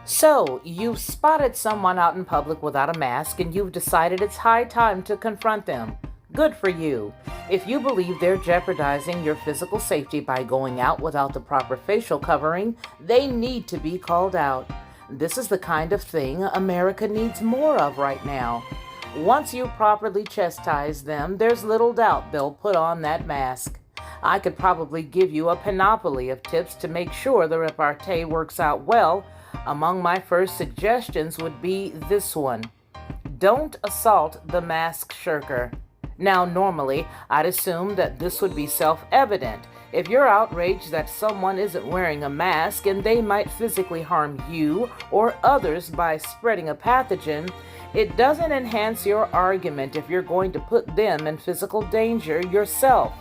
So, you've spotted someone out in public without a mask and you've decided it's high time to confront them. Good for you. If you believe they're jeopardizing your physical safety by going out without the proper facial covering, they need to be called out. This is the kind of thing America needs more of right now. Once you properly chastise them, there's little doubt they'll put on that mask. I could probably give you a panoply of tips to make sure the repartee works out well. Among my first suggestions would be this one. Don't assault the mask shirker. Now, normally, I'd assume that this would be self-evident. If you're outraged that someone isn't wearing a mask and they might physically harm you or others by spreading a pathogen, it doesn't enhance your argument if you're going to put them in physical danger yourself.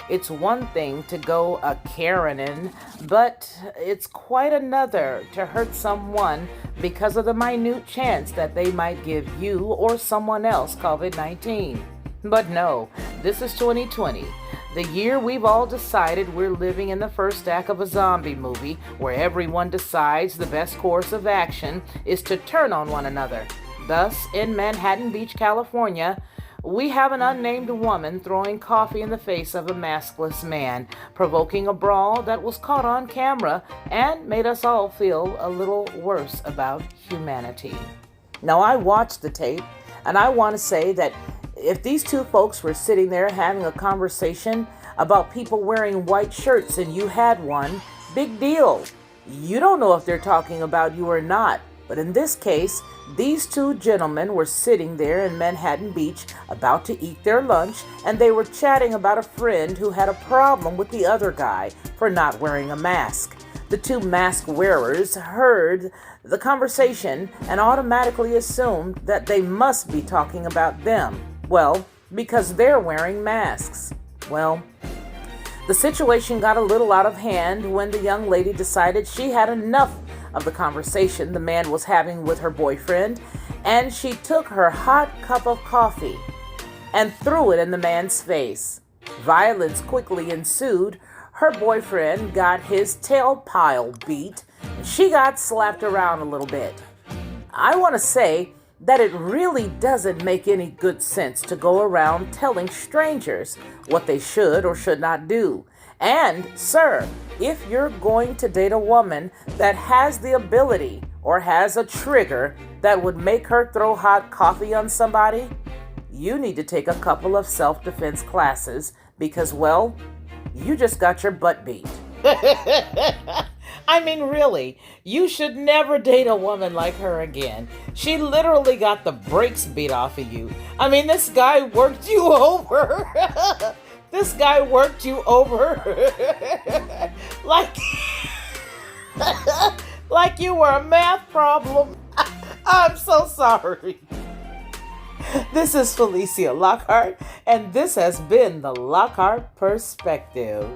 It's one thing to go a Karenin, but it's quite another to hurt someone because of the minute chance that they might give you or someone else COVID-19. But no, this is 2020, the year we've all decided we're living in the first act of a zombie movie where everyone decides the best course of action is to turn on one another. Thus, in Manhattan Beach, California, we have an unnamed woman throwing coffee in the face of a maskless man, provoking a brawl that was caught on camera and made us all feel a little worse about humanity. Now, I watched the tape, and I want to say that if these two folks were sitting there having a conversation about people wearing white shirts and you had one, big deal. You don't know if they're talking about you or not. But in this case, these two gentlemen were sitting there in Manhattan Beach about to eat their lunch, and they were chatting about a friend who had a problem with the other guy for not wearing a mask. The two mask wearers heard the conversation and automatically assumed that they must be talking about them. Well, because they're wearing masks. Well, the situation got a little out of hand when the young lady decided she had enough of the conversation the man was having with her boyfriend, and she took her hot cup of coffee and threw it in the man's face. Violence quickly ensued. Her boyfriend got his tailpile beat. She got slapped around a little bit. I want to say that it really doesn't make any good sense to go around telling strangers what they should or should not do. And, sir, if you're going to date a woman that has the ability or has a trigger that would make her throw hot coffee on somebody, you need to take a couple of self-defense classes because, well, you just got your butt beat. I mean, really, you should never date a woman like her again. She literally got the brakes beat off of you. I mean, this guy worked you over. This guy worked you over like, like you were a math problem. I'm so sorry. This is Felicia Lockhart, and this has been the Lockhart Perspective.